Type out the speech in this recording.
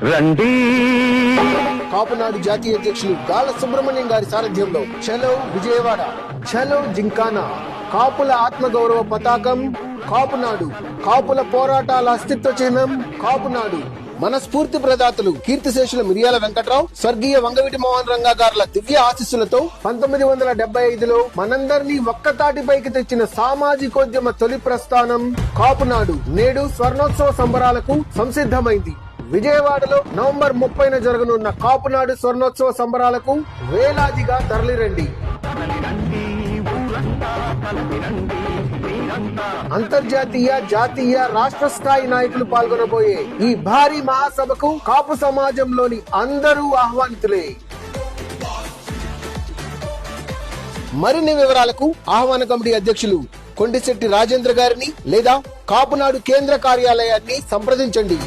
రండి. కాపునాడు జాతీయ అధ్యక్షులు గాల సుబ్రహ్మణ్యం గారి సారథ్యంలో చలో విజయవాడ, చలో జింకానా, కాపుల ఆత్మగౌరవ పతాకం కాపునాడు, కాపుల పోరాటాల అస్తిత్వ చిహ్నం కాపునాడు. మన స్ఫూర్తి ప్రదాతలు కీర్తిశేషుల మిర్యాల వెంకట్రావు, స్వర్గీయ వంగవీటి మోహన్ రంగా గారుల దివ్య ఆశీస్సులతో 1975లో మనందరినీ ఒక్కతాటిపైకి తెచ్చిన సామాజికోద్యమ తొలి ప్రస్థానం కాపునాడు నేడు స్వర్ణోత్సవ సంబరాలకు సంసిద్ధమైంది. విజయవాడలో నవంబర్ 30న జరగనున్న కాపునాడు స్వర్ణోత్సవ సంబరాలకు వేలాదిగా తరలిరండి. అంతర్జాతీయ, జాతీయ, రాష్ట్ర స్థాయి నాయకులు పాల్గొనబోయే ఈ భారీ మహాసభకు కాపు సమాజంలోని అందరూ ఆహ్వానితులే. మరిన్ని వివరాలకు ఆహ్వాన కమిటీ అధ్యక్షులు కొండిశెట్టి రాజేంద్ర గారిని లేదా కాపునాడు కేంద్ర కార్యాలయాన్ని సంప్రదించండి.